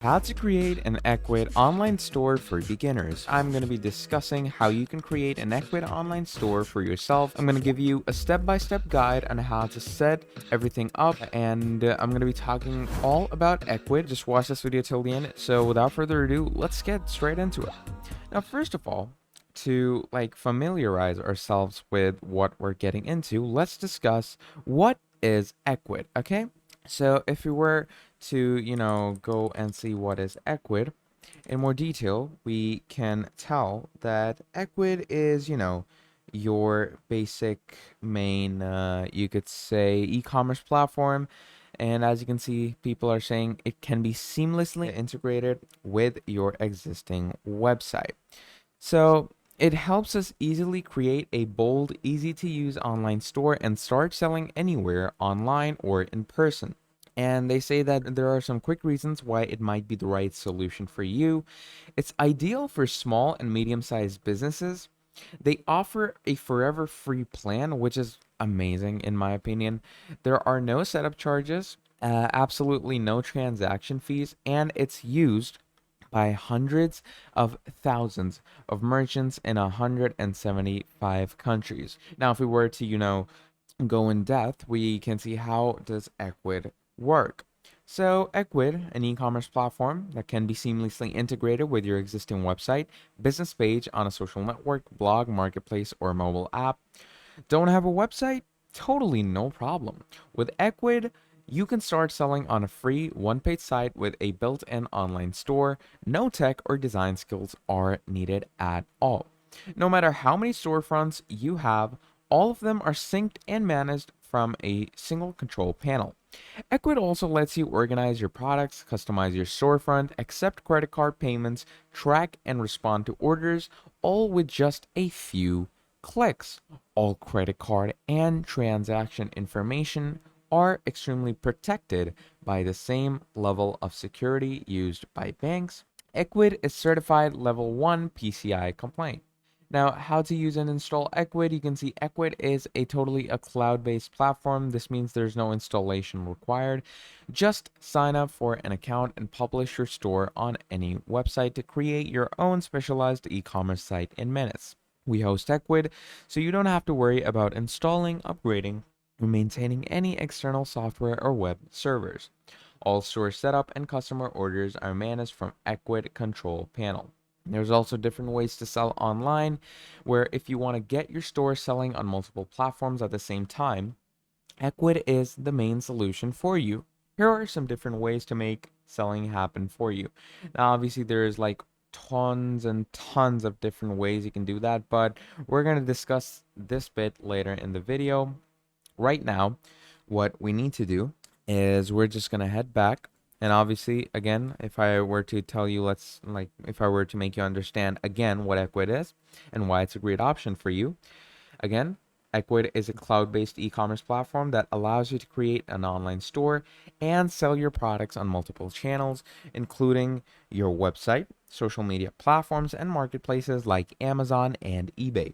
How to create an Ecwid online store for beginners. I'm going to be discussing how you can create an Ecwid online store for yourself. I'm going to give you a step-by-step guide on how to set everything up, and I'm going to be talking all about Ecwid. Just watch this video till the end. So without further ado, let's get straight into it. Now, first of all, to familiarize ourselves with what we're getting into, let's discuss what is Ecwid, okay? So if we were to, go and see what is Ecwid in more detail, we can tell that Ecwid is, your basic main, you could say, e-commerce platform. And as you can see, people are saying it can be seamlessly integrated with your existing website. So it helps us easily create a bold, easy to use online store and start selling anywhere online or in person. And they say that there are some quick reasons why it might be the right solution for you. It's ideal for small and medium sized businesses. They offer a forever free plan, which is amazing in my opinion. There are no setup charges, absolutely no transaction fees, and it's used by hundreds of thousands of merchants in 175 countries. Now, if we were to, go in depth, we can see how does Ecwid work. So Ecwid, an e-commerce platform that can be seamlessly integrated with your existing website, business page on a social network, blog, marketplace, or mobile app. Don't have a website? Totally no problem. With Ecwid, you can start selling on a free one-page site with a built-in online store. No tech or design skills are needed at all. No matter how many storefronts you have, all of them are synced and managed from a single control panel. Ecwid also lets you organize your products, customize your storefront, accept credit card payments, track and respond to orders, all with just a few clicks. All credit card and transaction information are extremely protected by the same level of security used by banks. Ecwid is certified level 1 PCI compliant. Now, how to use and install Ecwid? You can see Ecwid is totally a cloud-based platform. This means there's no installation required. Just sign up for an account and publish your store on any website to create your own specialized e-commerce site in minutes. We host Ecwid, so you don't have to worry about installing, upgrading, or maintaining any external software or web servers. All store setup and customer orders are managed from Ecwid control panel. There's also different ways to sell online, where if you want to get your store selling on multiple platforms at the same time, Ecwid is the main solution for you. Here are some different ways to make selling happen for you. Now, obviously, there's tons and tons of different ways you can do that, but we're going to discuss this bit later in the video. Right now, what we need to do is we're just going to head back. And obviously, again, if I were to tell you, if I were to make you understand again what Ecwid is and why it's a great option for you. Again, Ecwid is a cloud-based e-commerce platform that allows you to create an online store and sell your products on multiple channels, including your website, social media platforms, and marketplaces like Amazon and eBay.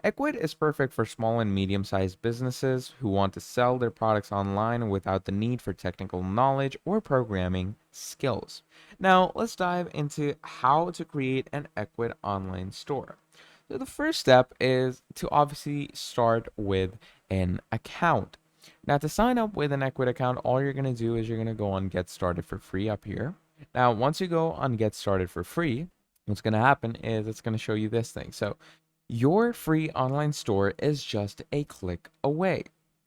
Ecwid is perfect for small and medium-sized businesses who want to sell their products online without the need for technical knowledge or programming skills. Now, let's dive into how to create an Ecwid online store. So the first step is to obviously start with an account. Now, to sign up with an Ecwid account, all you're going to do is you're going to go on Get Started for Free up here. Now, once you go on Get Started for Free, what's going to happen is it's going to show you this thing. So your free online store is just a click away.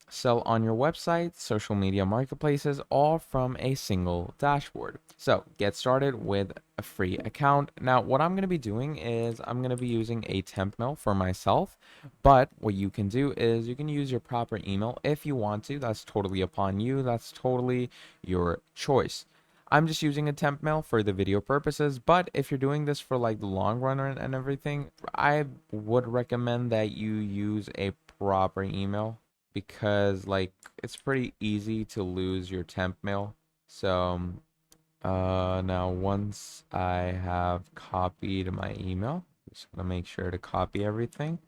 Sell on your website, social media marketplaces, all from a single dashboard. So get started with a free account. Now, what I'm going to be doing is I'm going to be using a temp mail for myself, but what you can do is you can use your proper email if you want to. That's totally upon you. That's totally your choice. I'm just using a temp mail for the video purposes, but if you're doing this for the long run and everything, I would recommend that you use a proper email because it's pretty easy to lose your temp mail. So now once I have copied my email, just gonna make sure to copy everything.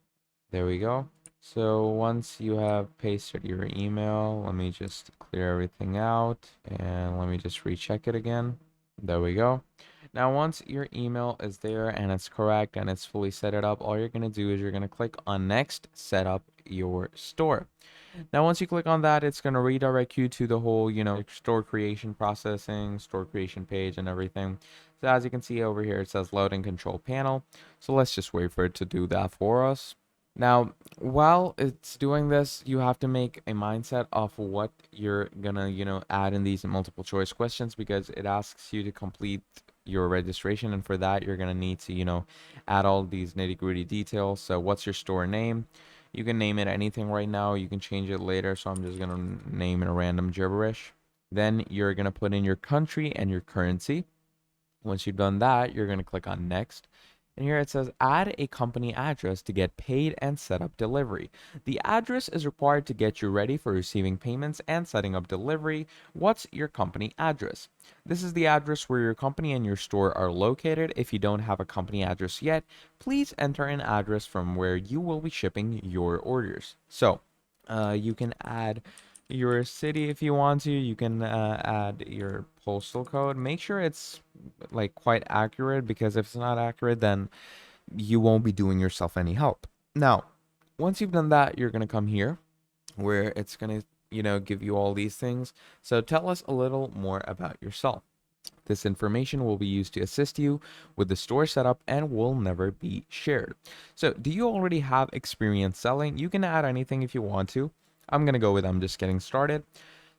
There we go. So once you have pasted your email, let me just clear everything out and let me just recheck it again. There we go. Now, once your email is there and it's correct and it's fully set it up, all you're going to do is you're going to click on next, set up your store. Now, once you click on that, it's going to redirect you to the whole, store creation processing, store creation page and everything. So as you can see over here, it says load and control panel. So let's just wait for it to do that for us. Now, while it's doing this, you have to make a mindset of what you're gonna, add in these multiple choice questions because it asks you to complete your registration. And for that, you're gonna need to, add all these nitty-gritty details. So what's your store name? You can name it anything right now. You can change it later. So I'm just gonna name it a random gibberish. Then you're gonna put in your country and your currency. Once you've done that, you're gonna click on next. And here it says add a company address to get paid and set up delivery. The address is required to get you ready for receiving payments and setting up delivery. What's your company address? This is the address where your company and your store are located. If you don't have a company address yet, please enter an address from where you will be shipping your orders. So, you can add your city if you want to. You can add your postal code. Make sure it's like quite accurate because if it's not accurate, then you won't be doing yourself any help. Now, once you've done that, you're gonna come here where it's gonna, give you all these things. So tell us a little more about yourself. This information will be used to assist you with the store setup and will never be shared. So, do you already have experience selling? You can add anything if you want to. I'm going to go with I'm just getting started.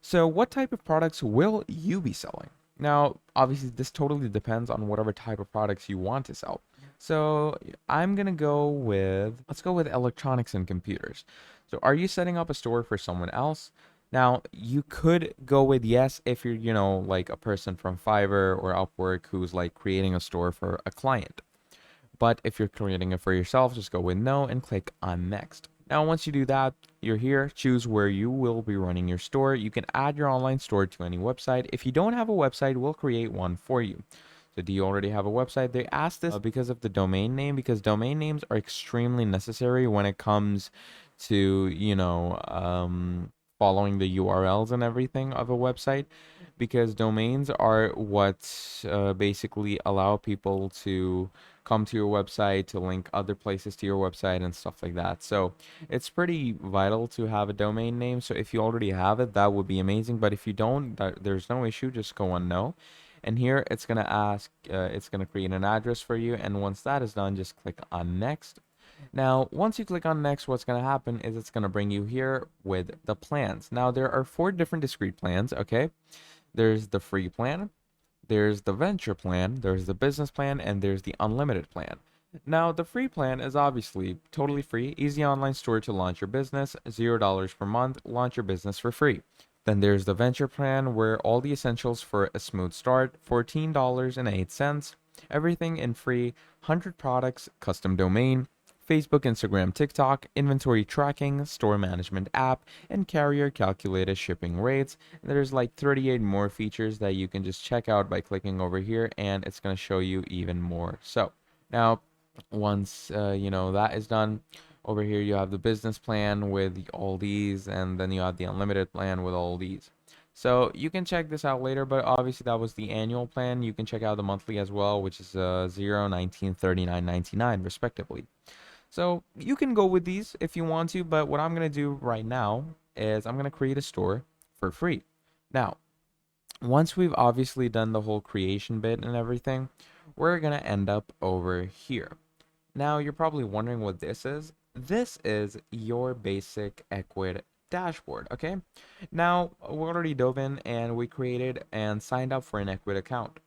So, what type of products will you be selling? Now, obviously, this totally depends on whatever type of products you want to sell. So, I'm going to go with, let's go with electronics and computers. So, are you setting up a store for someone else? Now, you could go with yes if you're, like a person from Fiverr or Upwork who's like creating a store for a client. But if you're creating it for yourself, just go with no and click on next. Now, once you do that, you're here, choose where you will be running your store. You can add your online store to any website. If you don't have a website, we'll create one for you. So do you already have a website? They asked this because of the domain name, because domain names are extremely necessary when it comes to, following the URLs and everything of a website, because domains are what basically allow people to come to your website, to link other places to your website and stuff like that. So it's pretty vital to have a domain name. So if you already have it, that would be amazing. But if you don't, there's no issue. Just go on no. And here it's going to ask, it's going to create an address for you. And once that is done, just click on next. Now, once you click on next, what's going to happen is it's going to bring you here with the plans. Now, there are 4 different discrete plans, okay? There's the free plan, there's the venture plan, there's the business plan, and there's the unlimited plan. Now, the free plan is obviously totally free, easy online store to launch your business, $0 per month, launch your business for free. Then there's the venture plan where all the essentials for a smooth start, $14.08, everything in free, 100 products, custom domain, Facebook, Instagram, TikTok, inventory tracking, store management app, and carrier calculated shipping rates. There's like 38 more features that you can just check out by clicking over here, and it's going to show you even more. So now, once that is done, over here you have the business plan with all these, and then you have the unlimited plan with all these. So you can check this out later, but obviously that was the annual plan. You can check out the monthly as well, which is 0, 19, 39.99 respectively. So you can go with these if you want to, but what I'm going to do right now is I'm going to create a store for free. Now, once we've obviously done the whole creation bit and everything, we're going to end up over here. Now, you're probably wondering what this is. This is your basic Ecwid dashboard, okay? Now, we already dove in and we created and signed up for an Ecwid account.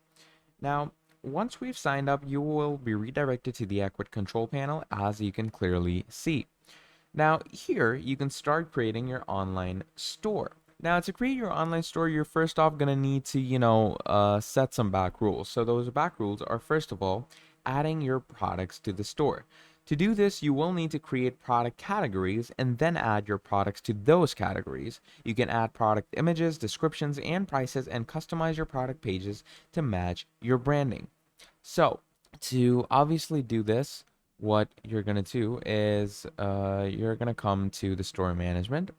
Now, once we've signed up, you will be redirected to the Ecwid control panel, as you can clearly see. Now, here you can start creating your online store. Now, to create your online store, you're first off going to need to, set some back rules. So those back rules are, first of all, adding your products to the store. To do this, you will need to create product categories and then add your products to those categories. You can add product images, descriptions, and prices and customize your product pages to match your branding. So, to obviously do this, what you're going to do is you're going to come to the store management,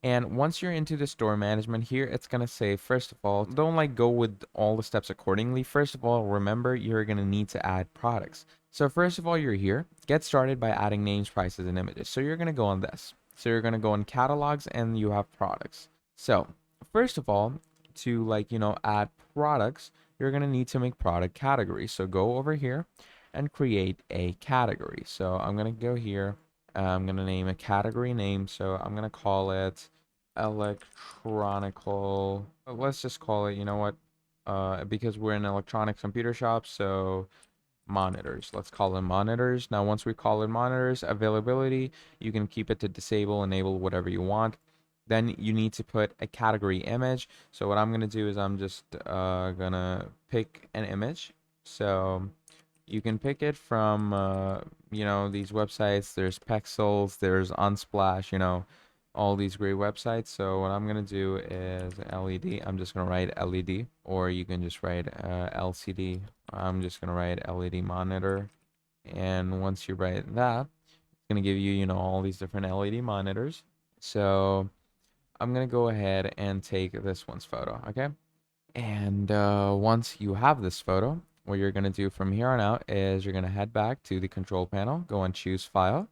And once you're into the store management here, it's going to say, first of all, don't like go with all the steps accordingly. First of all, remember you're going to need to add products. So first of all, you're here. Get started by adding names, prices, and images. So you're going to go on this. So you're going to go in catalogs and you have products. So first of all, to add products, you're going to need to make product categories. So go over here and create a category. So I'm going to go here. I'm going to name a category name. So I'm going to call it electronical. Let's just call it, you know what? Because we're in electronics computer shop, so monitors. Let's call them monitors. Now, once we call it monitors, availability, you can keep it to disable, enable, whatever you want. Then you need to put a category image. So what I'm going to do is I'm just going to pick an image. So you can pick it from, these websites. There's Pexels, there's Unsplash, all these great websites. So what I'm going to do is LED. I'm just going to write LED, or you can just write LCD. I'm just going to write LED monitor. And once you write that, it's going to give you, all these different LED monitors. So I'm going to go ahead and take this one's photo, okay? And once you have this photo, what you're going to do from here on out is you're going to head back to the control panel, go and choose file.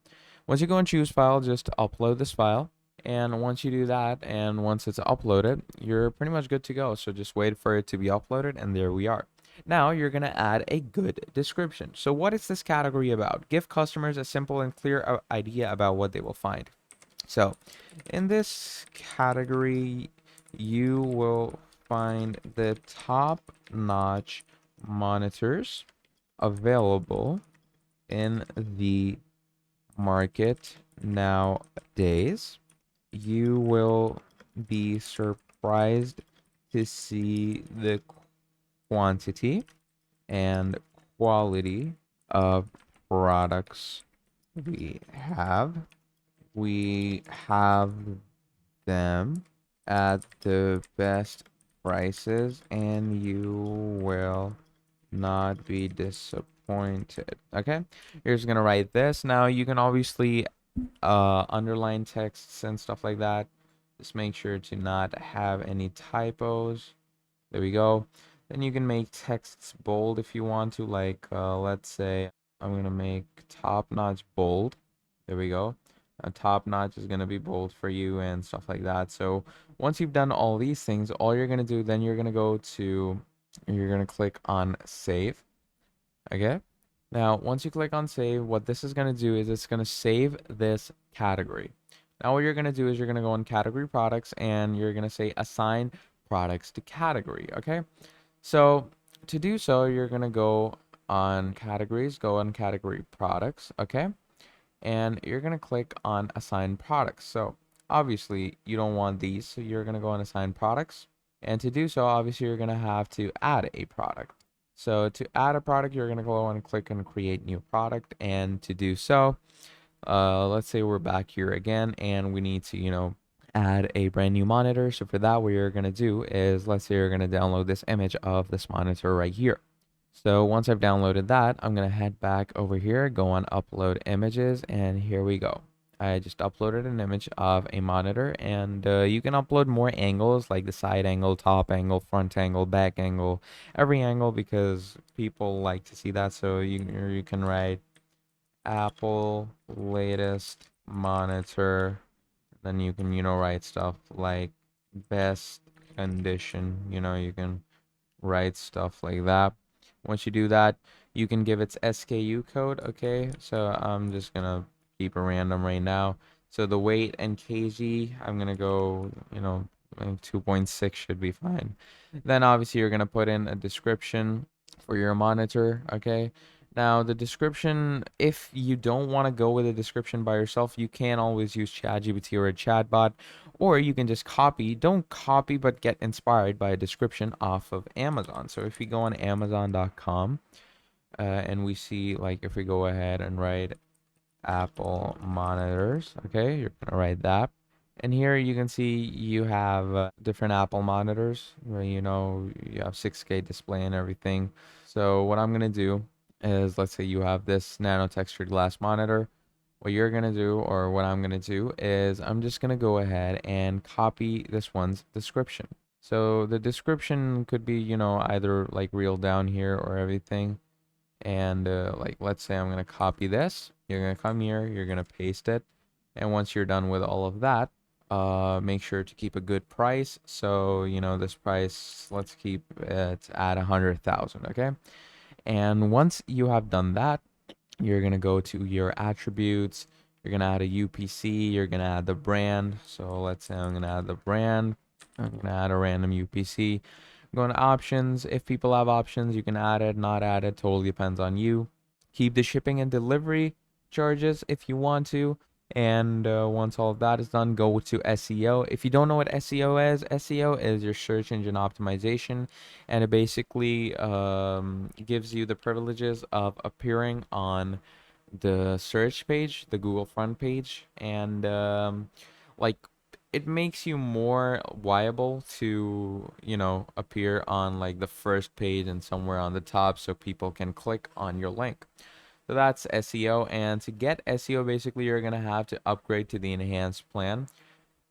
Once you go and choose file, just upload this file. And once you do that, and once it's uploaded, you're pretty much good to go. So just wait for it to be uploaded, and there we are. Now you're going to add a good description. So what is this category about? Give customers a simple and clear idea about what they will find. So in this category, you will find the top-notch monitors available in the market nowadays. You will be surprised to see the quantity and quality of products we have. We have them at the best prices, and you will not be disappointed. Okay, you're just gonna write this. Now you can obviously underline texts and stuff like that. Just make sure to not have any typos. There we go. Then you can make texts bold if you want to, like let's say I'm gonna make top notch bold. There we go. A top notch is gonna be bold for you and stuff like that. So once you've done all these things, all you're gonna do, then you're gonna click on save. Okay. Now, once you click on save, what this is going to do is it's going to save this category. Now, what you're going to do is you're going to go on category products and you're going to say assign products to category. Okay. So to do so, you're going to go on categories, go on category products. Okay. And you're going to click on assign products. So obviously you don't want these. So you're going to go on assign products. And to do so, obviously you're going to have to add a product. So to add a product, you're going to go and click on create new product. And to do so, let's say we're back here again and we need to, add a brand new monitor. So for that, what you're going to do is, let's say you're going to download this image of this monitor right here. So once I've downloaded that, I'm going to head back over here, go on upload images, and here we go. I just uploaded an image of a monitor, and you can upload more angles, like the side angle, top angle, front angle, back angle, every angle, because people like to see that. So you can write Apple latest monitor, then you can write stuff like best condition. You can write stuff like that. Once you do that, you can give its SKU code. Okay, so I'm just gonna keep a random right now. So the weight and kg, I'm gonna go, like 2.6 should be fine. Then obviously you're gonna put in a description for your monitor. Okay, now the description, if you don't want to go with a description by yourself, you can always use ChatGPT or a chatbot, or you can just copy. Don't copy, but get inspired by a description off of Amazon. So if we go on Amazon.com and we see, like, if we go ahead and write Apple monitors, okay, you're gonna write that. And here you can see you have different Apple monitors where you have 6K display and everything. So what I'm gonna do is, let's say you have this nano textured glass monitor. what you're gonna do, or what I'm gonna do, is I'm just gonna go ahead and copy this one's description. So the description could be, either like real down here or everything. And like, let's say I'm gonna copy this. You're gonna come here, you're gonna paste it. And once you're done with all of that, make sure to keep a good price. So, this price, let's keep it at 100,000, okay? And once you have done that, you're gonna go to your attributes. You're gonna add a UPC. You're gonna add the brand. So let's say I'm gonna add the brand. I'm gonna add a random UPC. Go to options. If people have options, you can add it, not add it. Totally depends on you. Keep the shipping and delivery charges if you want to. And once all of that is done, go to SEO. If you don't know what SEO is, SEO is your search engine optimization, and it basically gives you the privileges of appearing on the search page, the Google front page, and like, it makes you more viable to, appear on like the first page and somewhere on the top so people can click on your link. So that's SEO. And to get SEO, basically, you're going to have to upgrade to the enhanced plan.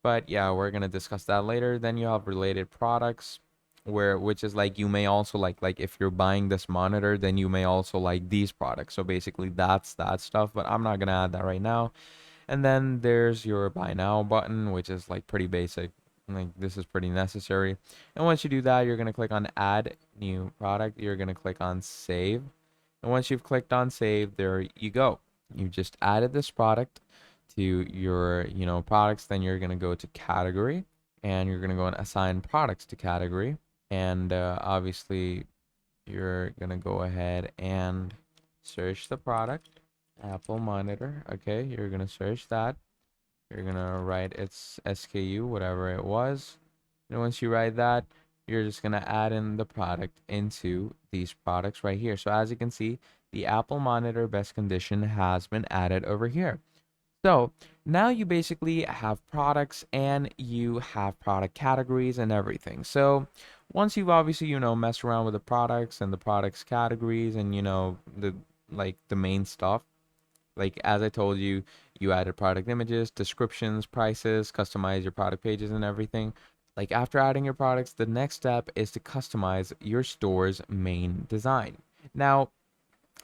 But yeah, we're going to discuss that later. Then you have related products, which is like, you may also like if you're buying this monitor, then you may also like these products. So basically that's that stuff, but I'm not going to add that right now. And then there's your buy now button, which is like pretty basic. Like, this is pretty necessary. And once you do that, you're going to click on add new product. You're going to click on save. And once you've clicked on save, there you go. You just added this product to your, products. Then you're going to go to category, and you're going to go and assign products to category. And obviously, you're going to go ahead and search the product. Apple monitor. Okay, you're gonna search that. You're gonna write its SKU, whatever it was. And once you write that, you're just gonna add in the product into these products right here. So as you can see, the Apple monitor best condition has been added over here. So now you basically have products, and you have product categories and everything. So once you've obviously, messed around with the products and the products categories, and the main stuff, like as I told you, you added product images, descriptions, prices, customize your product pages and everything. Like, after adding your products, the next step is to customize your store's main design. Now,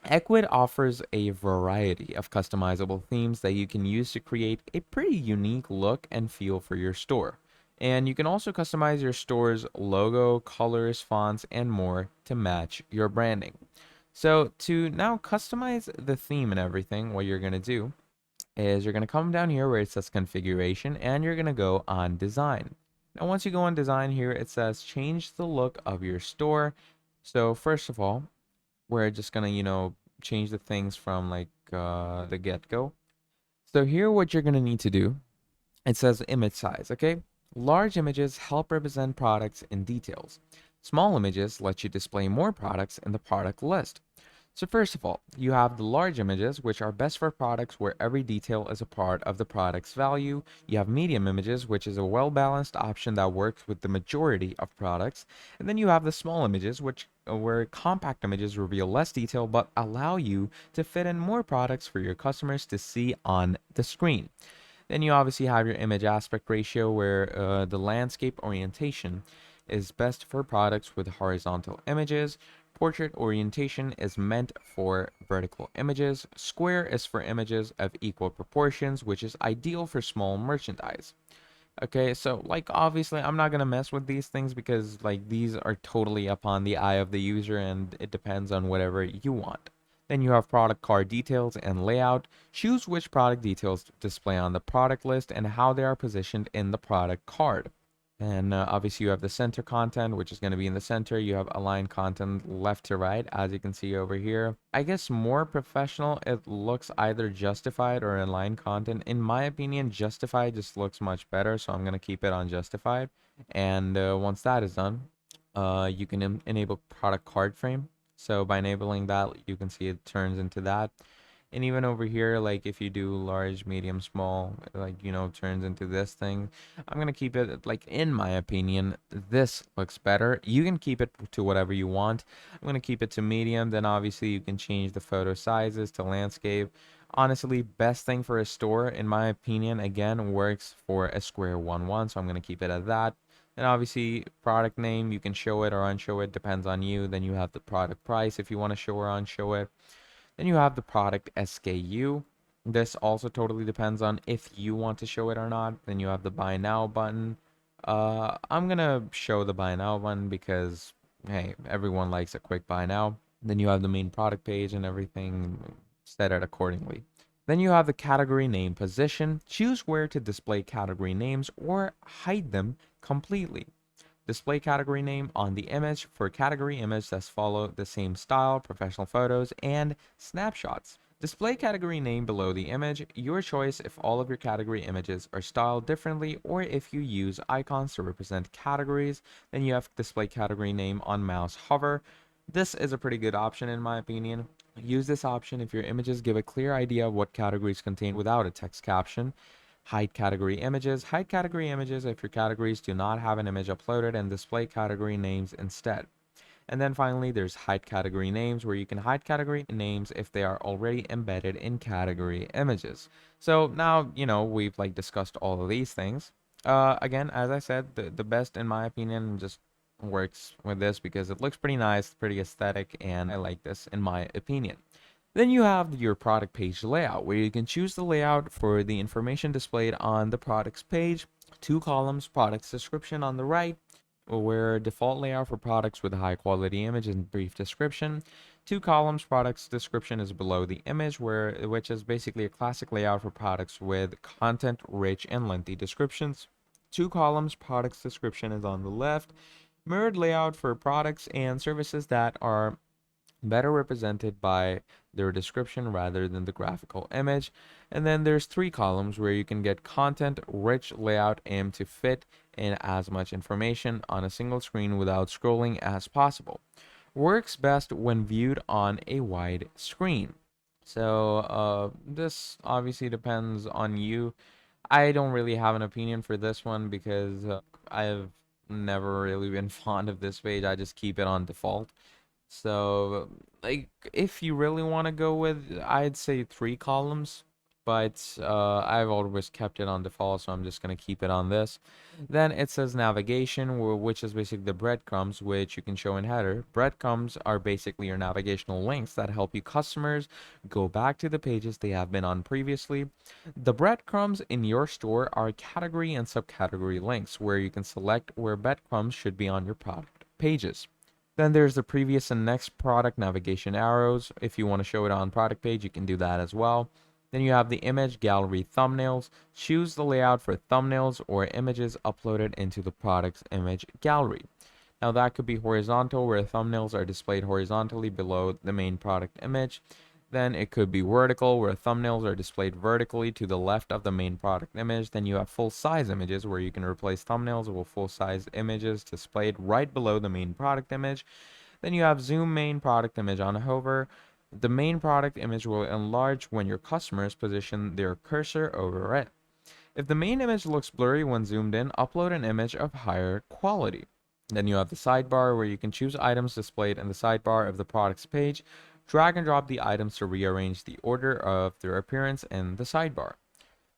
Ecwid offers a variety of customizable themes that you can use to create a pretty unique look and feel for your store. And you can also customize your store's logo, colors, fonts, and more to match your branding. So to now customize the theme and everything, what you're going to do is you're going to come down here where it says configuration, and you're going to go on design. Now, once you go on design here, it says change the look of your store. So first of all, we're just going to, change the things from like the get-go. So here, what you're going to need to do, it says image size, okay? Large images help represent products in details. Small images let you display more products in the product list. So first of all, you have the large images, which are best for products where every detail is a part of the product's value. You have medium images, which is a well-balanced option that works with the majority of products. And then you have the small images, which where compact images reveal less detail but allow you to fit in more products for your customers to see on the screen. Then you obviously have your image aspect ratio, where the landscape orientation is best for products with horizontal images. Portrait orientation is meant for vertical images. Square is for images of equal proportions, which is ideal for small merchandise. Okay, so like, obviously I'm not gonna mess with these things because like these are totally upon the eye of the user, and it depends on whatever you want. Then you have product card details and layout. Choose which product details to display on the product list and how they are positioned in the product card. And obviously you have the center content, which is going to be in the center. You have align content left to right, as you can see over here. I guess more professional, it looks either justified or align content. In my opinion, justified just looks much better, so I'm going to keep it on justified. And once that is done, you can enable product card frame. So by enabling that, you can see it turns into that. And even over here, like if you do large, medium, small, like, turns into this thing. I'm gonna keep it, like, in my opinion, this looks better. You can keep it to whatever you want. I'm gonna keep it to medium. Then obviously you can change the photo sizes to landscape. Honestly, best thing for a store, in my opinion, again, works for a square 1-1, so I'm gonna keep it at that. And obviously, product name, you can show it or unshow it, depends on you. Then you have the product price if you want to show or unshow it. Then you have the product SKU. This also totally depends on if you want to show it or not. Then you have the buy now button. I'm gonna show the buy now button because, hey, everyone likes a quick buy now. Then you have the main product page and everything set it accordingly. Then you have the category name position. Choose where to display category names or hide them completely. Display category name on the image for category image that follow the same style, professional photos, and snapshots. Display category name below the image, your choice if all of your category images are styled differently or if you use icons to represent categories. Then you have display category name on mouse hover. This is a pretty good option in my opinion. Use this option if your images give a clear idea of what categories contain without a text caption. Hide category images. Hide category images if your categories do not have an image uploaded and display category names instead. And then finally, there's hide category names, where you can hide category names if they are already embedded in category images. So now, we've like discussed all of these things. Again, as I said, the best in my opinion just works with this because it looks pretty nice, pretty aesthetic, and I like this in my opinion. Then you have your product page layout, where you can choose the layout for the information displayed on the products page. Two columns, products description on the right, where default layout for products with a high quality image and brief description. Two columns, products description is below the image, which is basically a classic layout for products with content rich and lengthy descriptions. Two columns, products description is on the left. Mirrored layout for products and services that are better represented by their description rather than the graphical image. And then there's three columns where you can get content rich layout aimed to fit in as much information on a single screen without scrolling as possible. Works best when viewed on a wide screen. So this obviously depends on you. I don't really have an opinion for this one because I've never really been fond of this page. I just keep it on default. So, like, if you really want to go with, I'd say three columns, but I've always kept it on default, so I'm just gonna keep it on this. Then it says navigation, which is basically the breadcrumbs, which you can show in header. Breadcrumbs are basically your navigational links that help you customers go back to the pages they have been on previously. The breadcrumbs in your store are category and subcategory links, where you can select where breadcrumbs should be on your product pages. Then there's the previous and next product navigation arrows. If you want to show it on product page, you can do that as well. Then you have the image gallery thumbnails. Choose the layout for thumbnails or images uploaded into the product's image gallery. Now that could be horizontal, where thumbnails are displayed horizontally below the main product image. Then it could be vertical, where thumbnails are displayed vertically to the left of the main product image. Then you have full-size images, where you can replace thumbnails with full-size images displayed right below the main product image. Then you have zoom main product image on hover. The main product image will enlarge when your customers position their cursor over it. If the main image looks blurry when zoomed in, upload an image of higher quality. Then you have the sidebar, where you can choose items displayed in the sidebar of the products page. Drag and drop the items to rearrange the order of their appearance in the sidebar.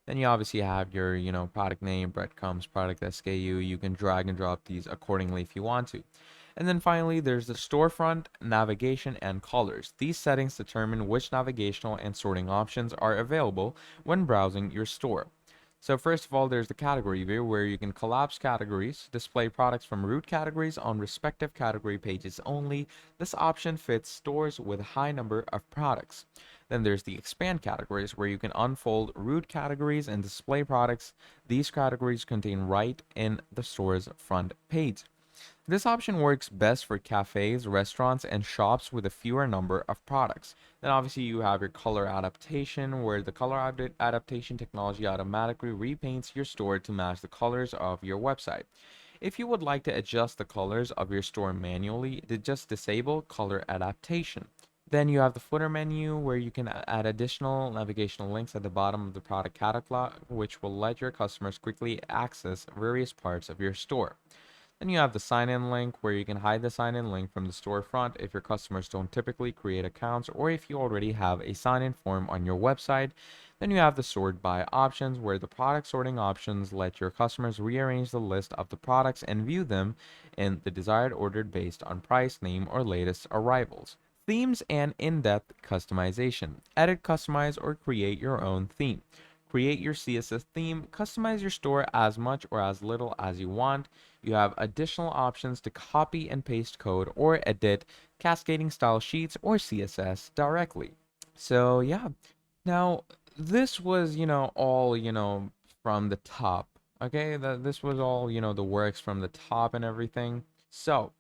Then you obviously have your, product name, breadcrumbs, product SKU. You can drag and drop these accordingly if you want to. And then finally, there's the storefront, navigation, and colors. These settings determine which navigational and sorting options are available when browsing your store. So first of all, there's the category view, where you can collapse categories, display products from root categories on respective category pages only. This option fits stores with a high number of products. Then there's the expand categories, where you can unfold root categories and display products these categories contain right in the store's front page. This option works best for cafes, restaurants, and shops with a fewer number of products. Then obviously you have your color adaptation, where the color adaptation technology automatically repaints your store to match the colors of your website. If you would like to adjust the colors of your store manually, just disable color adaptation. Then you have the footer menu where you can add additional navigational links at the bottom of the product catalog, which will let your customers quickly access various parts of your store. Then you have the sign in link where you can hide the sign in link from the storefront if your customers don't typically create accounts or if you already have a sign in form on your website. Then you have the sort by options where the product sorting options let your customers rearrange the list of the products and view them in the desired order based on price, name, or latest arrivals. Themes and in depth customization. Edit, customize, or create your own theme. Create your CSS theme, customize your store as much or as little as you want. You have additional options to copy and paste code or edit cascading style sheets or CSS directly. So, yeah. Now, this was, all, from the top. Okay, this was all, the works from the top and everything. So,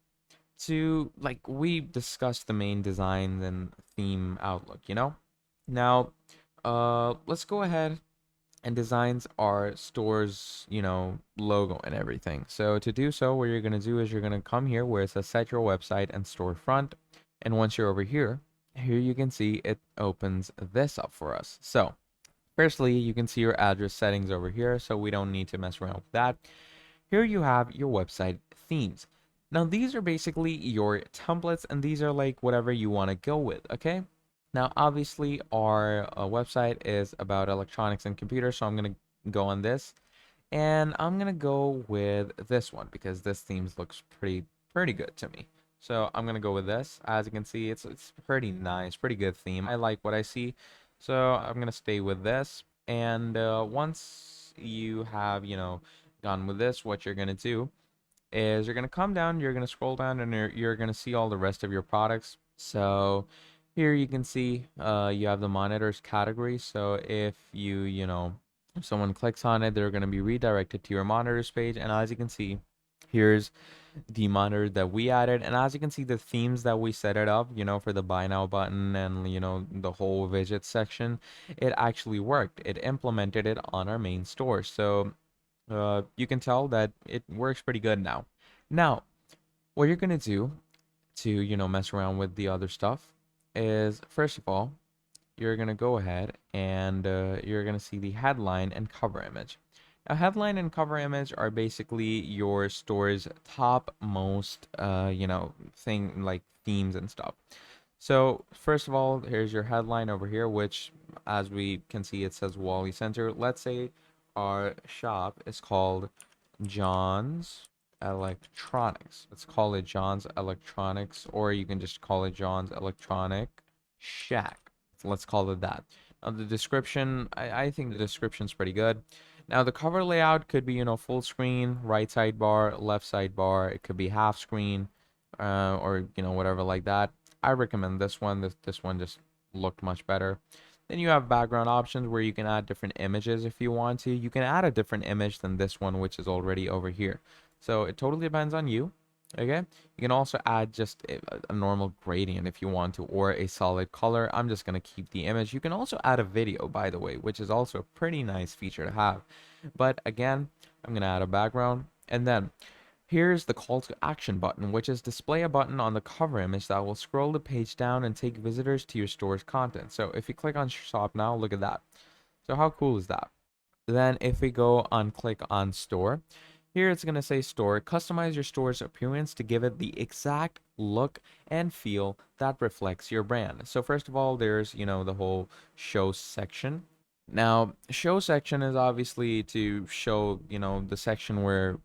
to like we discussed the main design and theme outlook. Now, let's go ahead and designs our store's, logo and everything. So to do so, what you're going to do is you're going to come here where it says set your website and storefront. And once you're over here you can see it opens this up for us. So firstly, you can see your address settings over here, so we don't need to mess around with that. Here you have your website themes. Now these are basically your templates and these are like whatever you want to go with, okay? Now obviously our website is about electronics and computers, so I'm going to go on this and I'm going to go with this one because this theme looks pretty good to me. So I'm going to go with this. As you can see, it's pretty nice, pretty good theme. I like what I see. So I'm going to stay with this. And once you have, done with this, what you're going to do is you're going to come down, you're going to scroll down, and you're going to see all the rest of your products. So here you can see you have the monitors category. So if if someone clicks on it, they're going to be redirected to your monitors page. And as you can see, here's the monitor that we added. And as you can see, the themes that we set it up, for the buy now button and, the whole widget section, it actually worked. It implemented it on our main store. So you can tell that it works pretty good now. Now, what you're gonna do to, mess around with the other stuff is, first of all, you're gonna go ahead and you're gonna see the headline and cover image. Now, headline and cover image are basically your store's top most, thing like themes and stuff. So first of all, here's your headline over here, which as we can see, it says Wally Center. Let's say our shop is called John's Electronics. Let's call it John's Electronics, or you can just call it John's Electronic Shack. So let's call it that. Now the description, I think the description's pretty good. Now the cover layout could be, full screen, right sidebar, left sidebar. It could be half screen, or whatever like that. I recommend this one. This one just looked much better. Then you have background options where you can add different images if you want to. You can add a different image than this one, which is already over here. So it totally depends on you. Okay. You can also add just a normal gradient if you want to, or a solid color. I'm just going to keep the image. You can also add a video, by the way, which is also a pretty nice feature to have. But again, I'm going to add a background. And then here's the call to action button, which is display a button on the cover image that will scroll the page down and take visitors to your store's content. So if you click on shop now, look at that. So how cool is that? Then if we go on click on store, here it's going to say store, customize your store's appearance to give it the exact look and feel that reflects your brand. So first of all, there's, the whole show section. Now, show section is obviously to show, the section where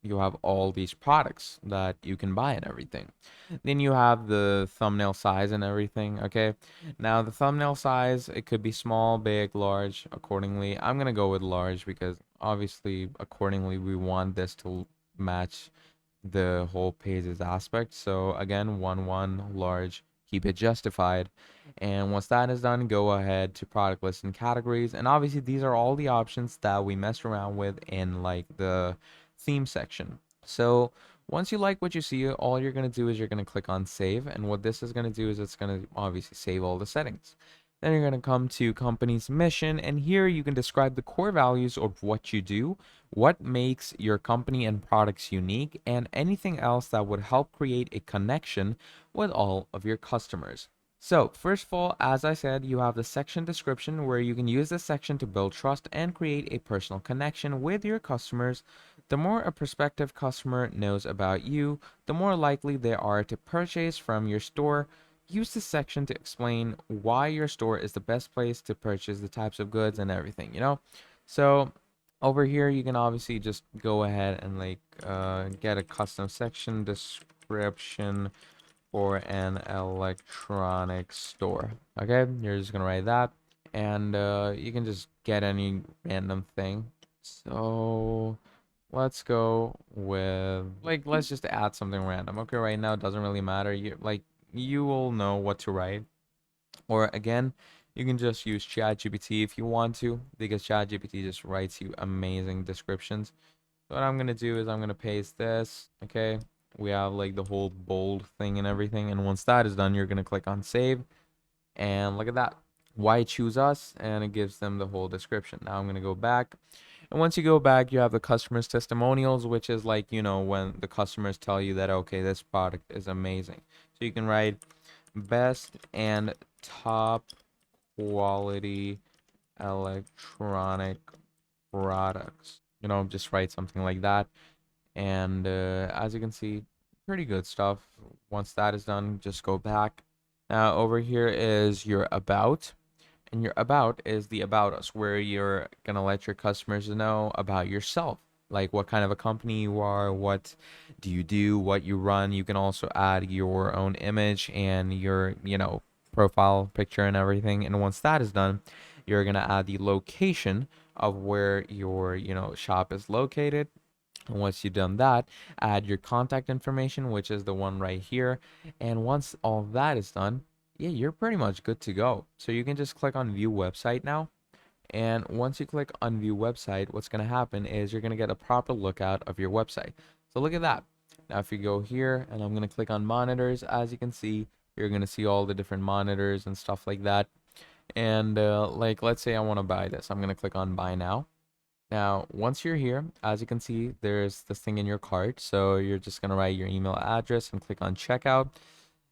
you have all these products that you can buy and everything. Then you have the thumbnail size and everything, okay? Now the thumbnail size, it could be small, big, large, accordingly. I'm gonna go with large because obviously accordingly we want this to match the whole page's aspect. So again, 1 large, keep it justified. And once that is done, go ahead to product list and categories. And obviously these are all the options that we messed around with in like the theme section. So once you like what you see, all you're going to do is you're going to click on save. And what this is going to do is it's going to obviously save all the settings. Then you're going to come to company's mission, and here you can describe the core values of what you do, what makes your company and products unique, and anything else that would help create a connection with all of your customers. So, first of all, as I said, you have the section description where you can use this section to build trust and create a personal connection with your customers. The more a prospective customer knows about you, the more likely they are to purchase from your store. Use this section to explain why your store is the best place to purchase the types of goods and everything. So, over here, you can obviously just go ahead and get a custom section description for an electronics store. Okay, you're just gonna write that, and you can just get any random thing. So let's go with let's just add something random. Okay, right now it doesn't really matter. You will know what to write. Or again, you can just use ChatGPT if you want to, because ChatGPT just writes you amazing descriptions. So what I'm gonna do is I'm gonna paste this. Okay, we have like the whole bold thing and everything, and once that is done, you're gonna click on save, and look at that. Why choose us? And it gives them the whole description. Now I'm gonna go back, and once you go back, you have the customers testimonials, which is when the customers tell you that okay, this product is amazing. So you can write best and top quality electronic products. Just write something like that. And as you can see, pretty good stuff. Once that is done, just go back. Now over here is your about, and your about is the about us, where you're gonna let your customers know about yourself, like what kind of a company you are, what do you do, what you run. You can also add your own image and your profile picture and everything. And once that is done, you're gonna add the location of where your shop is located. And once you've done that, add your contact information, which is the one right here. And once all that is done, yeah, you're pretty much good to go. So you can just click on view website now. And once you click on view website, what's going to happen is you're going to get a proper lookout of your website. So look at that. Now, if you go here and I'm going to click on monitors, as you can see, you're going to see all the different monitors and stuff like that. And let's say I want to buy this. I'm going to click on buy now. Now, once you're here, as you can see, there's this thing in your cart. So you're just going to write your email address and click on checkout.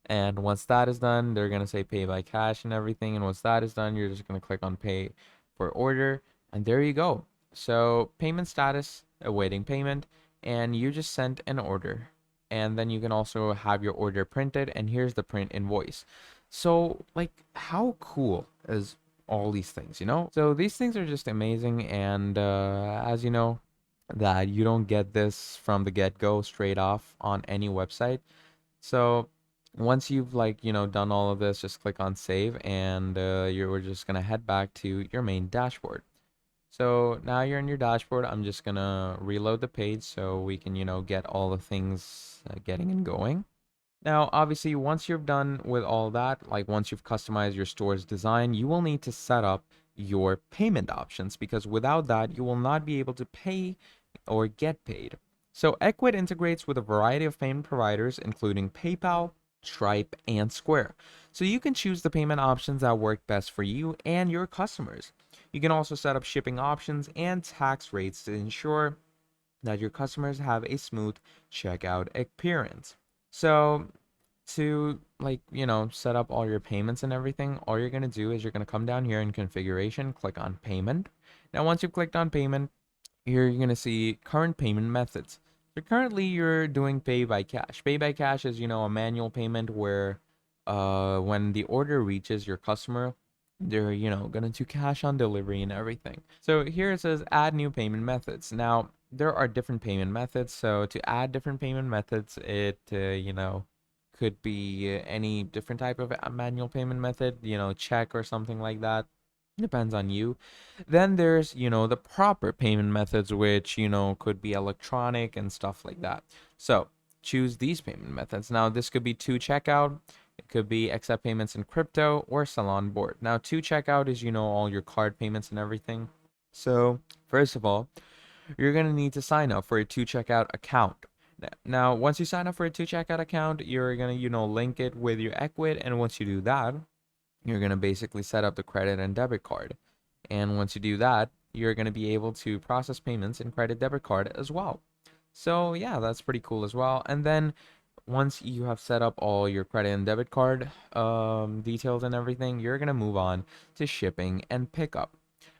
And once that is done, they're going to say pay by cash and everything. And once that is done, you're just going to click on pay for order. And there you go. So payment status, awaiting payment. And you just sent an order. And then you can also have your order printed. And here's the print invoice. So, how cool is all these things? So these things are just amazing, and as you know, that you don't get this from the get-go straight off on any website. So once you've done all of this, just click on save, and you're just gonna head back to your main dashboard. So now you're in your dashboard. I'm just gonna reload the page so we can get all the things getting and going. Now, obviously, once you're done with all that, once you've customized your store's design, you will need to set up your payment options, because without that, you will not be able to pay or get paid. So Ecwid integrates with a variety of payment providers, including PayPal, Stripe, and Square. So you can choose the payment options that work best for you and your customers. You can also set up shipping options and tax rates to ensure that your customers have a smooth checkout experience. So to set up all your payments and everything, all you're going to do is you're going to come down here in configuration, click on payment. Now once you've clicked on payment, here you're going to see current payment methods. So currently you're doing pay by cash. Pay by cash is a manual payment where when the order reaches your customer, they're gonna do cash on delivery and everything. So here it says add new payment methods. Now there are different payment methods. So to add different payment methods, it could be any different type of a manual payment method, check or something like that. Depends on you. Then there's the proper payment methods, which could be electronic and stuff like that. So choose these payment methods. Now this could be to checkout, it could be accept payments in crypto, or sell on board. Now to checkout is all your card payments and everything. So first of all, you're going to need to sign up for a to checkout account. Now, once you sign up for a to checkout account, you're going to, link it with your Ecwid. And once you do that, you're going to basically set up the credit and debit card. And once you do that, you're going to be able to process payments in credit debit card as well. So yeah, that's pretty cool as well. And then Once you have set up all your credit and debit card details and everything, you're going to move on to shipping and pickup.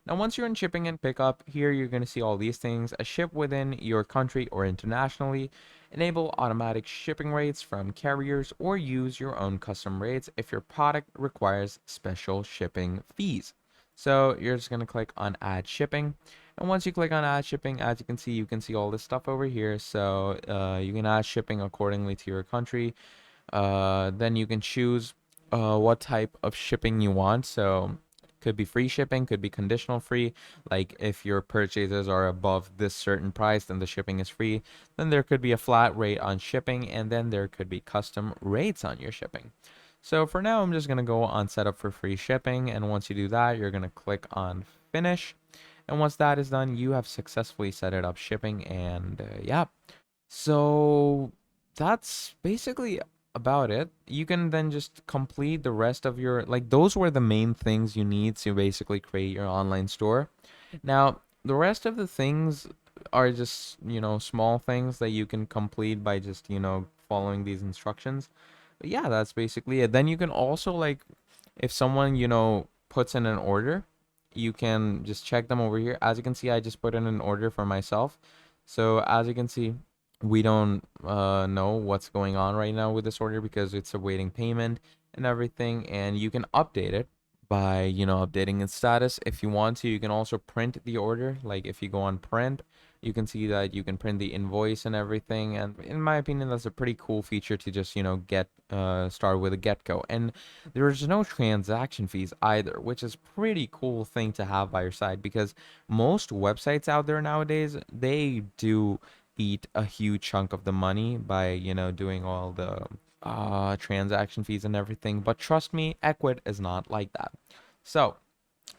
Now, once you're in shipping and pickup, here you're going to see all these things. A ship within your country or internationally. Enable automatic shipping rates from carriers or use your own custom rates if your product requires special shipping fees. So you're just going to click on add shipping. And once you click on add shipping, as you can see all this stuff over here. So you can add shipping accordingly to your country. Then you can choose what type of shipping you want. So could be free shipping, could be conditional free. Like if your purchases are above this certain price, then the shipping is free. Then there could be a flat rate on shipping, and then there could be custom rates on your shipping. So for now, I'm just going to go on setup for free shipping. And once you do that, you're going to click on finish. And once that is done, you have successfully set it up shipping. And yeah, so that's basically about it. You can then just complete the rest of your, like, those were the main things you need to basically create your online store. Now, the rest of the things are just, small things that you can complete by just, following these instructions. But yeah, that's basically it. Then you can also, like, if someone, puts in an order, you can just check them over here. As you can see, I just put in an order for myself. So as you can see, we don't know what's going on right now with this order because it's awaiting payment and everything. And you can update it by, updating its status if you want to. You can also print the order. Like if you go on print, you can see that you can print the invoice and everything. And in my opinion, that's a pretty cool feature to just, get start with a get-go. And there's no transaction fees either, which is pretty cool thing to have by your side because most websites out there nowadays, they do eat a huge chunk of the money by, doing all the transaction fees and everything. But trust me, Ecwid is not like that. So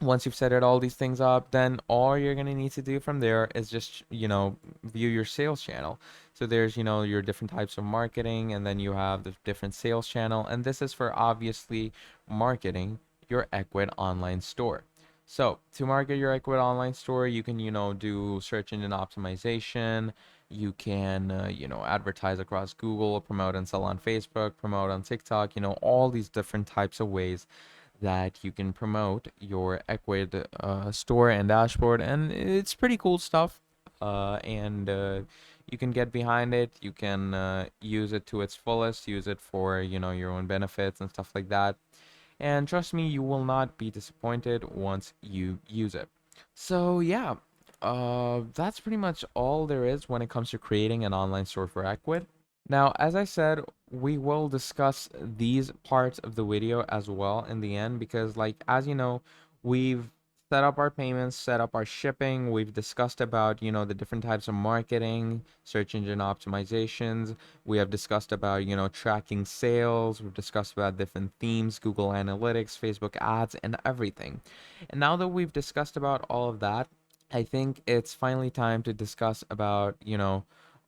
once you've set it all these things up, then all you're going to need to do from there is just, view your sales channel. So there's, your different types of marketing, and then you have the different sales channel. And this is for obviously marketing your Ecwid online store. So to market your Ecwid online store, you can, do search engine optimization. You can, advertise across Google, promote and sell on Facebook, promote on TikTok, all these different types of ways that you can promote your Ecwid store and dashboard, and it's pretty cool stuff. And you can get behind it. You can use it to its fullest. Use it for your own benefits and stuff like that. And trust me, you will not be disappointed once you use it. So yeah, that's pretty much all there is when it comes to creating an online store for Ecwid. Now, as I said, we will discuss these parts of the video as well in the end because, like, as you know, we've set up our payments, set up our shipping. We've discussed about, the different types of marketing, search engine optimizations. We have discussed about, tracking sales. We've discussed about different themes, Google Analytics, Facebook ads, and everything. And now that we've discussed about all of that, I think it's finally time to discuss about,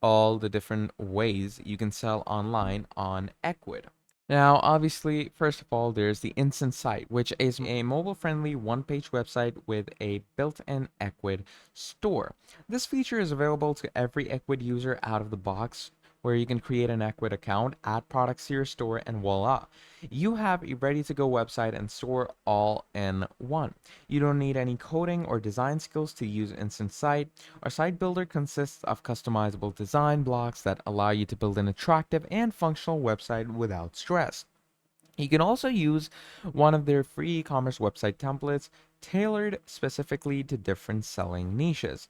all the different ways you can sell online on Ecwid. Now, obviously, first of all, there's the Instant Site, which is a mobile-friendly one-page website with a built-in Ecwid store. This feature is available to every Ecwid user out of the box, where you can create an Ecwid account, add products to your store, and voila, you have a ready-to-go website and store all in one. You don't need any coding or design skills to use Instant Site. Our site builder consists of customizable design blocks that allow you to build an attractive and functional website without stress. You can also use one of their free e-commerce website templates tailored specifically to different selling niches.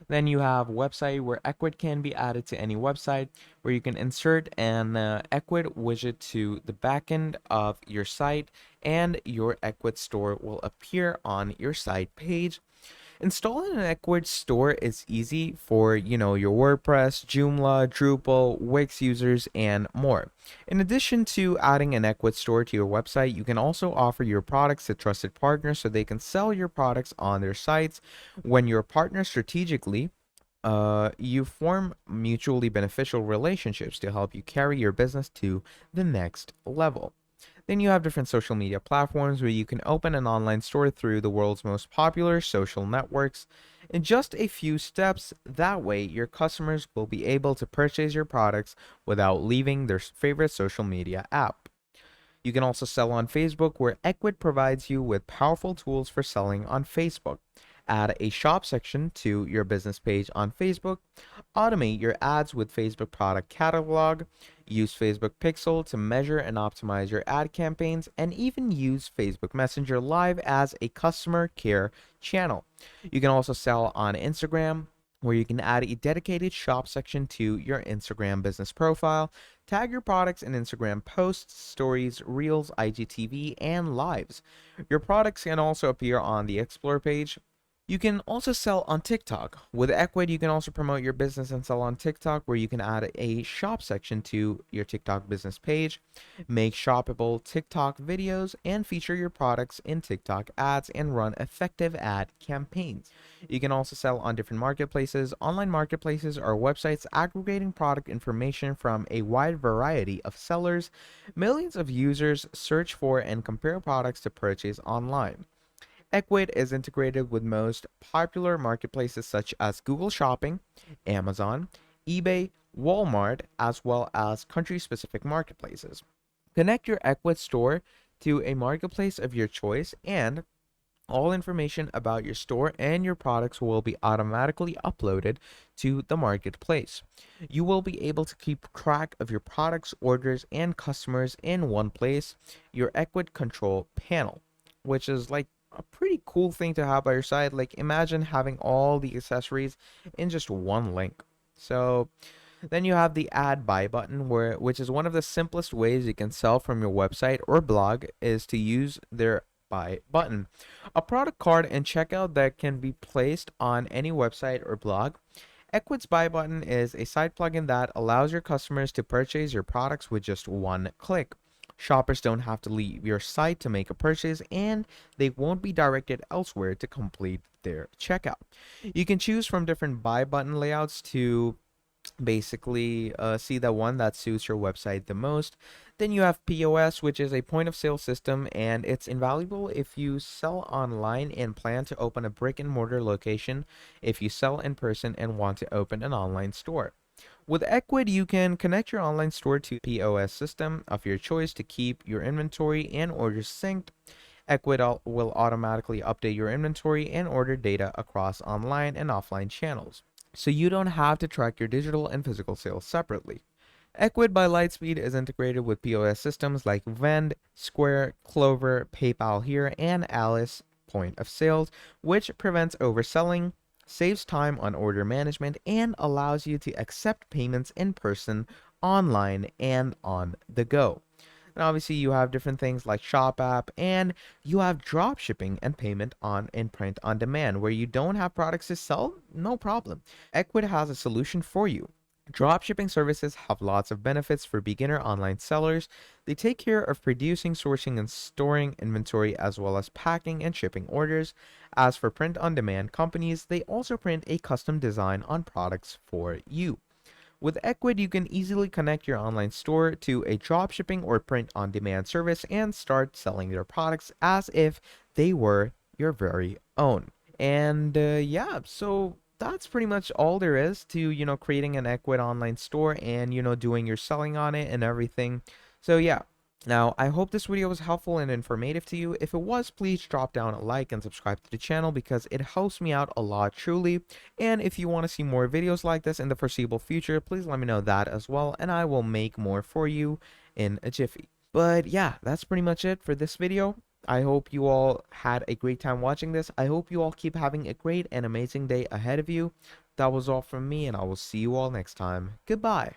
Then you have website where Ecwid can be added to any website where you can insert an Ecwid widget to the backend of your site and your Ecwid store will appear on your site page. Installing an Ecwid store is easy for, your WordPress, Joomla, Drupal, Wix users, and more. In addition to adding an Ecwid store to your website, you can also offer your products to trusted partners so they can sell your products on their sites. When you're partnered strategically, you form mutually beneficial relationships to help you carry your business to the next level. Then you have different social media platforms where you can open an online store through the world's most popular social networks in just a few steps. That way, your customers will be able to purchase your products without leaving their favorite social media app. You can also sell on Facebook, where Ecwid provides you with powerful tools for selling on Facebook. Add a shop section to your business page on Facebook. Automate your ads with Facebook product catalog. Use Facebook Pixel to measure and optimize your ad campaigns, and even use Facebook Messenger Live as a customer care channel. You can also sell on Instagram, where you can add a dedicated shop section to your Instagram business profile. Tag your products in Instagram posts, stories, reels, IGTV, and lives. Your products can also appear on the Explore page. You can also sell on TikTok. With Ecwid, you can also promote your business and sell on TikTok, where you can add a shop section to your TikTok business page, make shoppable TikTok videos, and feature your products in TikTok ads and run effective ad campaigns. You can also sell on different marketplaces. Online marketplaces are websites aggregating product information from a wide variety of sellers. Millions of users search for and compare products to purchase online. Ecwid is integrated with most popular marketplaces such as Google Shopping, Amazon, eBay, Walmart, as well as country-specific marketplaces. Connect your Ecwid store to a marketplace of your choice, and all information about your store and your products will be automatically uploaded to the marketplace. You will be able to keep track of your products, orders, and customers in one place, your Ecwid control panel, which is like a pretty cool thing to have by your side. Like, imagine having all the accessories in just one link. So then you have the add buy button, which is one of the simplest ways you can sell from your website or blog, is to use their buy button. A product card and checkout that can be placed on any website or blog. Ecwid's buy button is a side plugin that allows your customers to purchase your products with just one click. Shoppers don't have to leave your site to make a purchase, and they won't be directed elsewhere to complete their checkout. You can choose from different buy button layouts to basically see the one that suits your website the most. Then you have POS, which is a point of sale system, and it's invaluable if you sell online and plan to open a brick and mortar location, if you sell in person and want to open an online store. With Ecwid, you can connect your online store to POS system of your choice to keep your inventory and orders synced. Ecwid will automatically update your inventory and order data across online and offline channels, so you don't have to track your digital and physical sales separately. Ecwid by Lightspeed is integrated with POS systems like Vend, Square, Clover, PayPal Here, and Alice Point of Sales, which prevents overselling, saves time on order management, and allows you to accept payments in person, online, and on the go. And obviously, you have different things like Shop app, and you have drop shipping and payment on and print on demand, where you don't have products to sell. No problem. Ecwid has a solution for you. Dropshipping services have lots of benefits for beginner online sellers. They take care of producing, sourcing, and storing inventory, as well as packing and shipping orders. As for print on demand companies, they also print a custom design on products for you. With Ecwid, you can easily connect your online store to a dropshipping or print on demand service and start selling your products as if they were your very own. And yeah, so that's pretty much all there is to, creating an Ecwid online store and, doing your selling on it and everything. So yeah. Now, I hope this video was helpful and informative to you. If it was, please drop down a like and subscribe to the channel because it helps me out a lot, truly. And if you want to see more videos like this in the foreseeable future, please let me know that as well, and I will make more for you in a jiffy. But yeah, that's pretty much it for this video. I hope you all had a great time watching this. I hope you all keep having a great and amazing day ahead of you. That was all from me, and I will see you all next time. Goodbye.